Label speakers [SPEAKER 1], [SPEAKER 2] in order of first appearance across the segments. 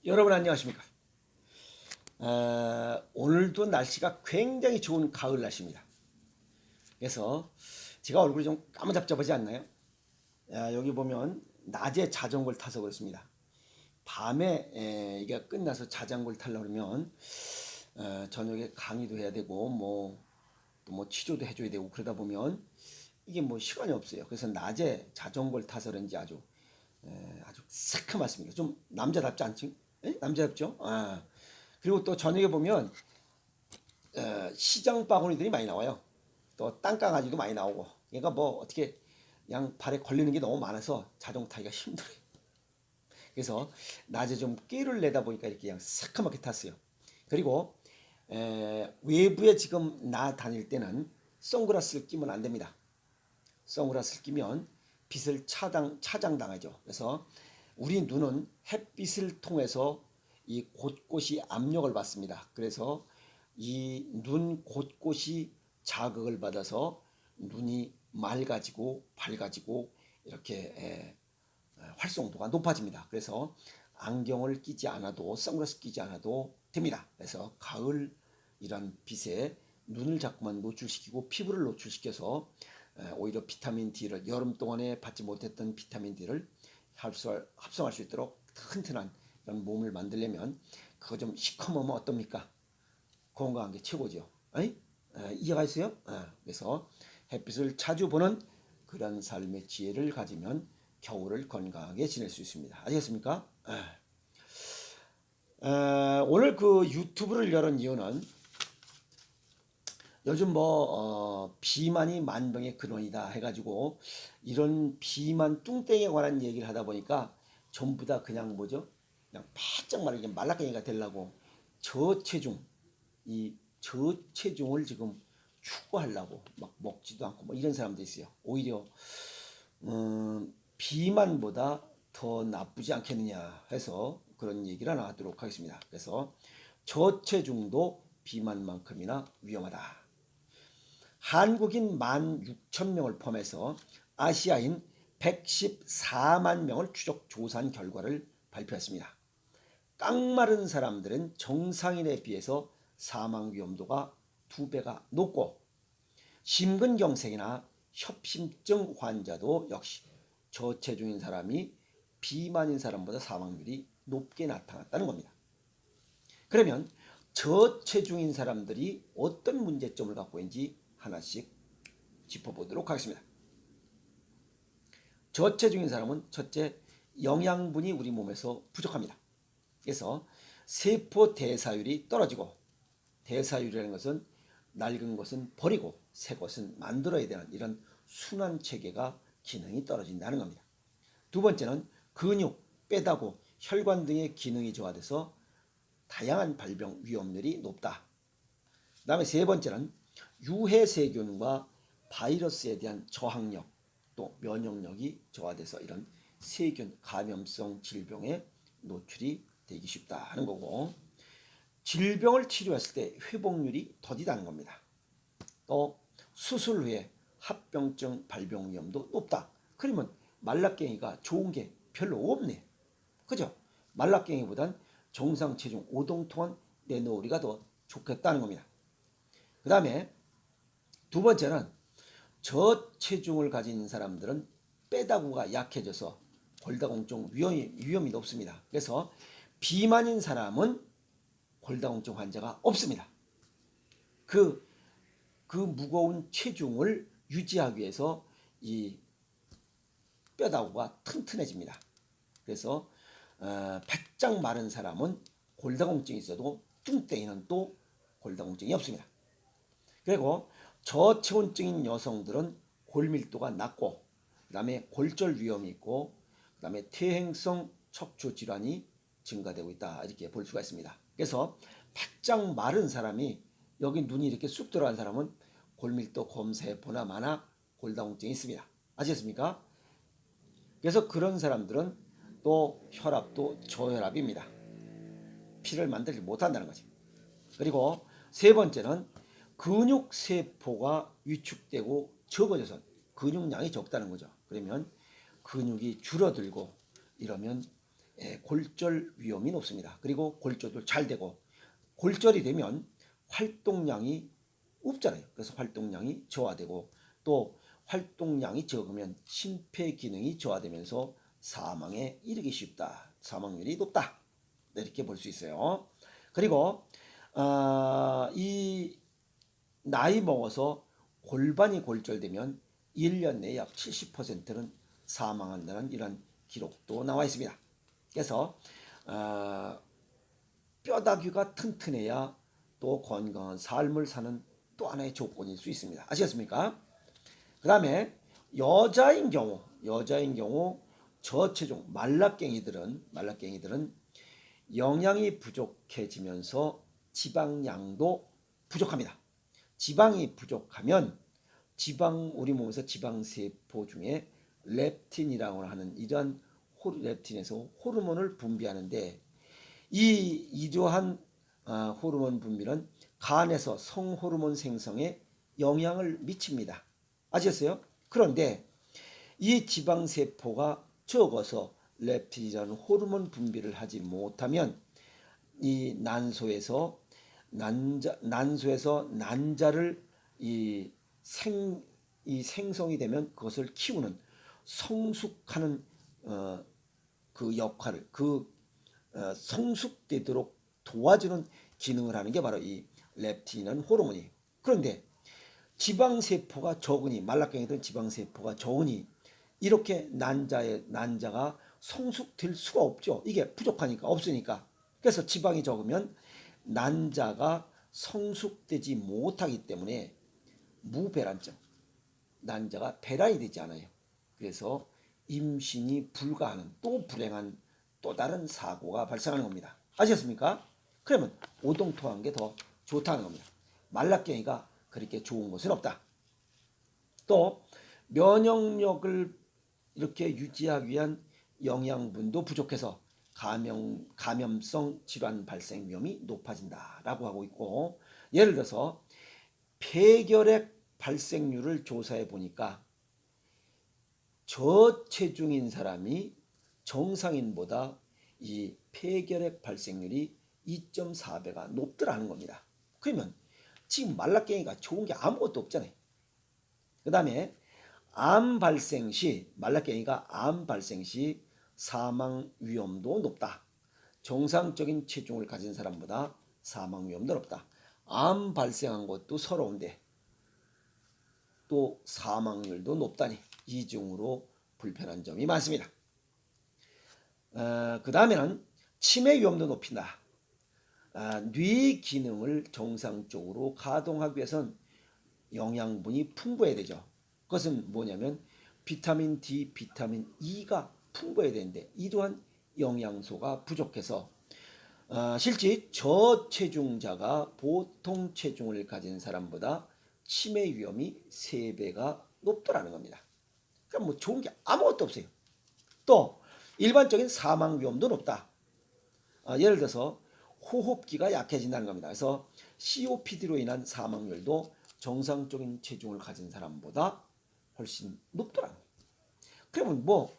[SPEAKER 1] 여러분 안녕하십니까? 오늘도 날씨가 굉장히 좋은 가을 날씨입니다. 그래서 제가 얼굴이 좀 까무잡잡하지 않나요? 여기 보면 낮에 자전거를 타서 그렇습니다. 밤에 이게 끝나서 자전거를 타려고 그러면 저녁에 강의도 해야 되고 또 뭐 취조도 해줘야 되고 그러다 보면 이게 뭐 시간이 없어요. 그래서 낮에 자전거를 타서 그런지 아주 새카맣습니다. 좀 남자답지 않지? 남자답죠? 그리고 또 저녁에 보면 시장 바구니들이 많이 나와요. 또 땅강아지도 많이 나오고. 그러니까 뭐 어떻게 그냥 발에 걸리는 게 너무 많아서 자전거 타기가 힘들어요. 그래서 낮에 좀 끼를 내다 보니까 이렇게 그냥 새카맣게 탔어요. 그리고 외부에 지금 나 다닐 때는 선글라스를 끼면 안 됩니다. 선글라스를 끼면 빛을 차장당하죠. 그래서 우리 눈은 햇빛을 통해서 이 곳곳이 압력을 받습니다. 그래서 이 눈 곳곳이 자극을 받아서 눈이 맑아지고 밝아지고 이렇게 활성도가 높아집니다. 그래서 안경을 끼지 않아도 선글라스 끼지 않아도 됩니다. 그래서 가을 이런 빛에 눈을 자꾸만 노출시키고 피부를 노출시켜서 오히려 비타민 D를 여름 동안에 받지 못했던 비타민 D를 합성할 수 있도록 튼튼한 이런 몸을 만들려면 그거 좀 시커머면 어떻습니까? 건강한 게 최고죠. 이해가 있어요? 그래서 햇빛을 자주 보는 그런 삶의 지혜를 가지면 겨울을 건강하게 지낼 수 있습니다. 아시겠습니까? 오늘 그 유튜브를 열은 이유는 요즘 비만이 만병의 근원이다 해가지고 이런 비만 뚱땡이에 관한 얘기를 하다 보니까 전부 다 그냥 뭐죠? 그냥 바짝 마르게 말라깽이가 되려고 저체중, 이 저체중을 지금 추구하려고 막 먹지도 않고 뭐 이런 사람도 있어요. 오히려 비만보다 더 나쁘지 않겠느냐 해서 그런 얘기를 하나 하도록 하겠습니다. 그래서 저체중도 비만만큼이나 위험하다. 한국인 16,000명을 포함해서 아시아인 114만 명을 추적 조사한 결과를 발표했습니다. 깡마른 사람들은 정상인에 비해서 사망 위험도가 2배가 높고 심근경색이나 협심증 환자도 역시 저체중인 사람이 비만인 사람보다 사망률이 높게 나타났다는 겁니다. 그러면 저체중인 사람들이 어떤 문제점을 갖고 있는지 하나씩 짚어보도록 하겠습니다. 저체중인 사람은 첫째, 영양분이 우리 몸에서 부족합니다. 그래서 세포 대사율이 떨어지고, 대사율이라는 것은 낡은 것은 버리고 새 것은 만들어야 되는 이런 순환 체계가 기능이 떨어진다는 겁니다. 두 번째는 근육, 뼈다구, 혈관 등의 기능이 저하돼서 다양한 발병 위험률이 높다. 그 다음에 세 번째는 유해세균과 바이러스에 대한 저항력 또 면역력이 저하돼서 이런 세균 감염성 질병에 노출이 되기 쉽다 하는 거고, 질병을 치료했을 때 회복률이 더디다는 겁니다. 또 수술 후에 합병증 발병 위험도 높다. 그러면 말라깽이가 좋은 게 별로 없네. 그죠? 말라깽이보단 정상 체중 오동통한 내노리가 더 좋겠다는 겁니다. 그 다음에 두 번째는 저체중을 가진 사람들은 뼈다구가 약해져서 골다공증 위험이 높습니다. 그래서 비만인 사람은 골다공증 환자가 없습니다. 그 무거운 체중을 유지하기 위해서 이 뼈다구가 튼튼해집니다. 그래서 바짝 마른 사람은 골다공증이 있어도 뚱땡이는 또 골다공증이 없습니다. 그리고 저체온증인 여성들은 골밀도가 낮고 그 다음에 골절 위험이 있고 그 다음에 퇴행성 척추 질환이 증가되고 있다 이렇게 볼 수가 있습니다. 그래서 바짝 마른 사람이 여기 눈이 이렇게 쑥 들어간 사람은 골밀도 검사해보나 마나 골다공증이 있습니다. 아시겠습니까? 그래서 그런 사람들은 또 혈압도 저혈압입니다. 피를 만들지 못한다는 거죠. 그리고 세 번째는 근육세포가 위축되고 적어져서 근육량이 적다는 거죠. 그러면 근육이 줄어들고 이러면 골절 위험이 높습니다. 그리고 골절도 잘 되고 골절이 되면 활동량이 없잖아요. 그래서 활동량이 저하되고 또 활동량이 적으면 심폐 기능이 저하되면서 사망에 이르기 쉽다. 사망률이 높다. 이렇게 볼 수 있어요. 그리고 이 나이 먹어서 골반이 골절되면 1년 내에 약 70%는 사망한다는 이런 기록도 나와 있습니다. 그래서 뼈다귀가 튼튼해야 또 건강한 삶을 사는 또 하나의 조건일 수 있습니다. 아시겠습니까? 그 다음에 여자인 경우 저체중 말라깽이들은 영양이 부족해지면서 지방량도 부족합니다. 지방이 부족하면 우리 몸에서 지방세포 중에 렙틴이라고 하는 이러한 렙틴에서 호르몬을 분비하는데 이러한 호르몬 분비는 간에서 성호르몬 생성에 영향을 미칩니다. 아시겠어요? 그런데 이 지방세포가 적어서 렙틴이라는 호르몬 분비를 하지 못하면 이 난소에서 난자를 생성이 되면 그것을 키우는 성숙하는 그 역할을 성숙되도록 도와주는 기능을 하는 게 바로 이 렙틴이라는 호르몬이에요. 그런데 지방세포가 적으니 말라깽이든 지방세포가 적으니 이렇게 난자가 성숙될 수가 없죠. 이게 부족하니까 없으니까. 그래서 지방이 적으면 난자가 성숙되지 못하기 때문에 무배란증, 난자가 배란이 되지 않아요. 그래서 임신이 불가하는 또 불행한 또 다른 사고가 발생하는 겁니다. 아시겠습니까? 그러면 오동통한 게 더 좋다는 겁니다. 말라깽이가 그렇게 좋은 것은 없다. 또 면역력을 이렇게 유지하기 위한 영양분도 부족해서 감염성 질환 발생 위험이 높아진다라고 하고 있고, 예를 들어서 폐결핵 발생률을 조사해 보니까 저체중인 사람이 정상인보다 이 폐결핵 발생률이 2.4배가 높더라는 겁니다. 그러면 지금 말라깽이가 좋은 게 아무것도 없잖아요. 그 다음에 말라깽이가 암 발생 시 사망 위험도 높다. 정상적인 체중을 가진 사람보다 사망 위험도 높다. 암 발생한 것도 서러운데 또 사망률도 높다니 이중으로 불편한 점이 많습니다. 그 다음에는 치매 위험도 높인다. 뇌 기능을 정상적으로 가동하기 위해서는 영양분이 풍부해야 되죠. 그것은 뭐냐면 비타민 D, 비타민 E가 풍부해야 되는데 이러한 영양소가 부족해서 실제 저체중자가 보통 체중을 가진 사람보다 치매 위험이 3배가 높더라는 겁니다. 그럼 뭐 좋은 게 아무것도 없어요. 또 일반적인 사망 위험도 높다. 예를 들어서 호흡기가 약해진다는 겁니다. 그래서 COPD로 인한 사망률도 정상적인 체중을 가진 사람보다 훨씬 높더라고요. 그러면 뭐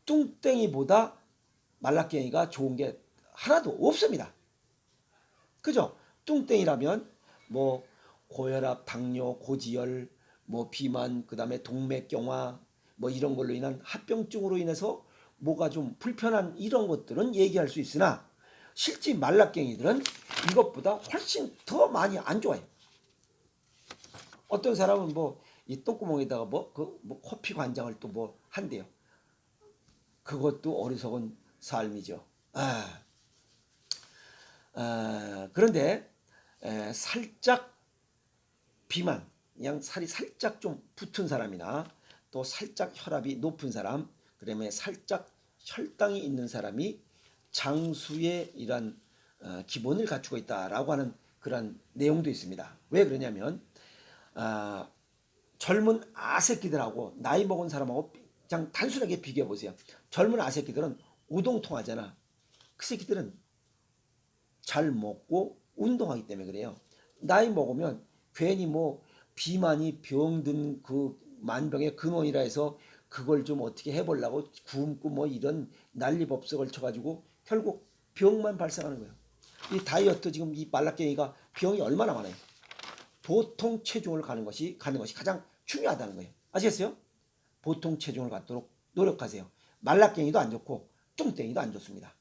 [SPEAKER 1] 뚱땡이보다 말라깽이가 좋은 게 하나도 없습니다. 그죠? 뚱땡이라면 뭐 고혈압, 당뇨, 고지혈, 뭐 비만, 그 다음에 동맥경화 뭐 이런 걸로 인한 합병증으로 인해서 뭐가 좀 불편한 이런 것들은 얘기할 수 있으나 실제 말라깽이들은 이것보다 훨씬 더 많이 안 좋아요. 어떤 사람은 뭐 이 똥구멍에다가 뭐 커피 관장을 또 뭐 한대요. 그것도 어리석은 삶이죠. 그런데 살짝 비만, 그냥 살이 살짝 좀 붙은 사람이나 또 살짝 혈압이 높은 사람, 그다음에 살짝 혈당이 있는 사람이 장수의 이런 기본을 갖추고 있다라고 하는 그런 내용도 있습니다. 왜 그러냐면 젊은 아새끼들하고 나이 먹은 사람하고 그냥 단순하게 비교해 보세요. 젊은 아새끼들은 우동통하잖아. 그 새끼들은 잘 먹고 운동하기 때문에 그래요. 나이 먹으면 괜히 뭐 비만이 병든 그 만병의 근원이라 해서 그걸 좀 어떻게 해보려고 굶고 뭐 이런 난리법석을 쳐가지고 결국 병만 발생하는 거예요. 이 다이어트 지금 이 말라깽이가 병이 얼마나 많아요. 보통 체중을 가는 것이 가장 중요하다는 거예요. 아시겠어요? 보통 체중을 갖도록 노력하세요. 말라깽이도 안 좋고 뚱땡이도 안 좋습니다.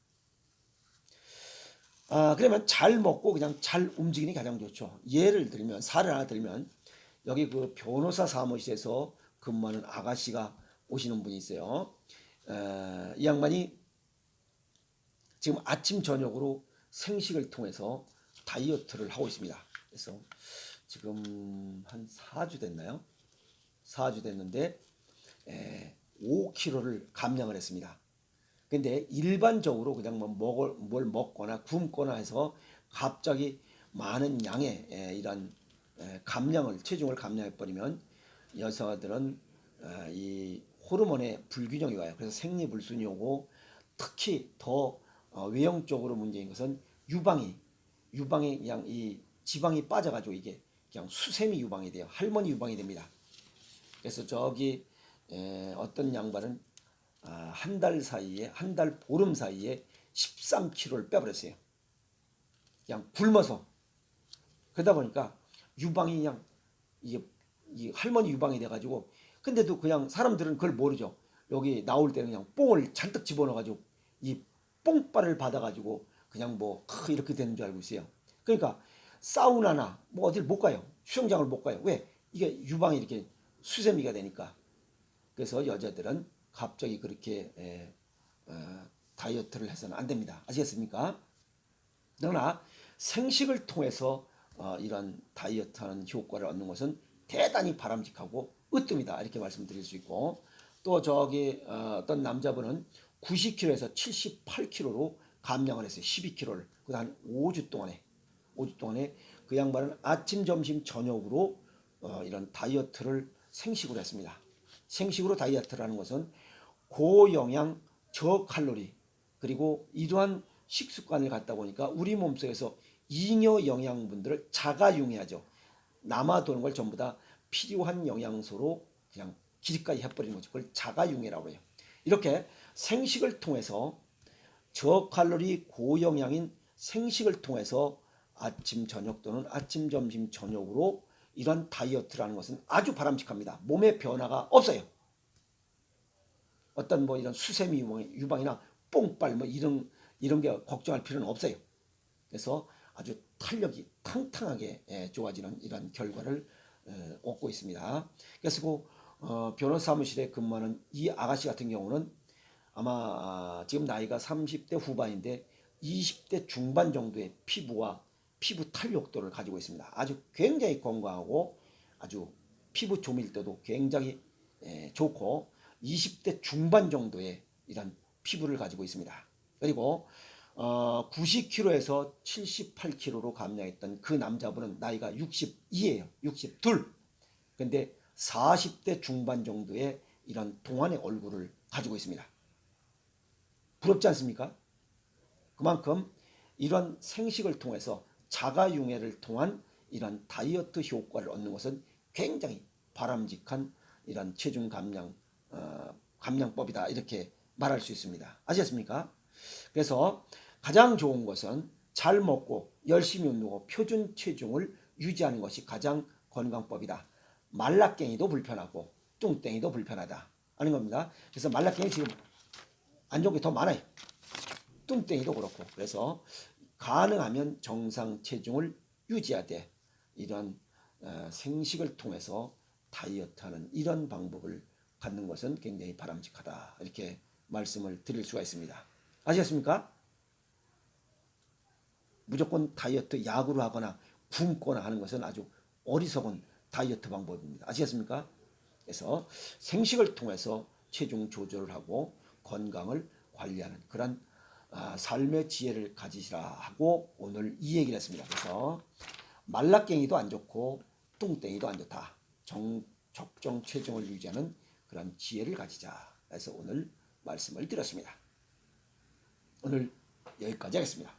[SPEAKER 1] 그러면 잘 먹고 그냥 잘 움직이는 게 가장 좋죠. 예를 들면 사례 하나 들면 여기 그 변호사 사무실에서 근무하는 아가씨가 오시는 분이 있어요. 이 양반이 지금 아침 저녁으로 생식을 통해서 다이어트를 하고 있습니다. 그래서 지금 한 4주 됐나요? 4주 됐는데 5kg를 감량을 했습니다. 근데 일반적으로 그냥 뭘 먹거나 굶거나 해서 갑자기 많은 양의 이런 체중을 감량해 버리면 여성들은 이 호르몬의 불균형이 와요. 그래서 생리불순이 오고 특히 더 외형적으로 문제인 것은 유방이 그냥 이 지방이 빠져가지고 이게 그냥 수세미 유방이 돼요. 할머니 유방이 됩니다. 그래서 저기 어떤 양반은 한 달 보름 사이에 13kg를 빼버렸어요. 그냥 굶어서. 그러다 보니까 유방이 그냥 이 할머니 유방이 돼가지고, 근데도 그냥 사람들은 그걸 모르죠. 여기 나올 때는 그냥 뽕을 잔뜩 집어넣어가지고 이 뽕빨을 받아가지고 그냥 뭐 이렇게 되는 줄 알고 있어요. 그러니까 사우나나 뭐 어딜 못 가요. 수영장을 못 가요. 왜? 이게 유방이 이렇게 수세미가 되니까. 그래서 여자들은 갑자기 그렇게 다이어트를 해서는 안 됩니다. 아시겠습니까? 그러나 생식을 통해서 이런 다이어트하는 효과를 얻는 것은 대단히 바람직하고 으뜸이다, 이렇게 말씀드릴 수 있고, 또 저기 어떤 남자분은 90kg에서 78kg로 감량을 했어요. 12kg를. 그다음 5주 동안에 그 양반은 아침, 점심, 저녁으로 이런 다이어트를 생식으로 했습니다. 생식으로 다이어트를 하는 것은 고영양 저칼로리, 그리고 이러한 식습관을 갖다 보니까 우리 몸속에서 잉여 영양분들을 자가융해하죠. 남아도는 걸 전부 다 필요한 영양소로 그냥 기립까지 해버리는 거죠. 그걸 자가융해라고 해요. 이렇게 생식을 통해서 저칼로리 고영양인 생식을 통해서 아침 저녁 또는 아침 점심 저녁으로 이런 다이어트라는 것은 아주 바람직합니다. 몸의 변화가 없어요. 어떤 뭐 이런 수세미 유방이나 뽕빨 뭐 이런 게 걱정할 필요는 없어요. 그래서 아주 탄력이 탕탕하게 좋아지는 이런 결과를 얻고 있습니다. 그래서 그 변호사 사무실에 근무하는 이 아가씨 같은 경우는 아마 지금 나이가 30대 후반인데 20대 중반 정도의 피부와 피부 탄력도를 가지고 있습니다. 아주 굉장히 건강하고 아주 피부 조밀도도 굉장히 좋고 20대 중반 정도의 이런 피부를 가지고 있습니다. 그리고 90kg에서 78kg로 감량했던 그 남자분은 나이가 62예요. 62. 근데 40대 중반 정도의 이런 동안의 얼굴을 가지고 있습니다. 부럽지 않습니까? 그만큼 이런 생식을 통해서 자가융해를 통한 이런 다이어트 효과를 얻는 것은 굉장히 바람직한 이런 체중 감량법이다, 이렇게 말할 수 있습니다. 아시겠습니까? 그래서 가장 좋은 것은 잘 먹고 열심히 운동하고 표준 체중을 유지하는 것이 가장 건강법이다. 말라깽이도 불편하고 뚱땡이도 불편하다 하는 겁니다. 그래서 말라깽이 지금 안 좋은 게 더 많아요. 뚱땡이도 그렇고. 그래서 가능하면 정상 체중을 유지하되 이런 생식을 통해서 다이어트하는 이런 방법을 갖는 것은 굉장히 바람직하다, 이렇게 말씀을 드릴 수가 있습니다. 아시겠습니까? 무조건 다이어트 약으로 하거나 굶거나 하는 것은 아주 어리석은 다이어트 방법입니다. 아시겠습니까? 그래서 생식을 통해서 체중 조절을 하고 건강을 관리하는 그런 삶의 지혜를 가지시라 하고 오늘 이 얘기를 했습니다. 그래서 말라깽이도 안 좋고 뚱땡이도 안 좋다. 적정 체중을 유지하는 그런 지혜를 가지자 해서 오늘 말씀을 드렸습니다. 오늘 여기까지 하겠습니다.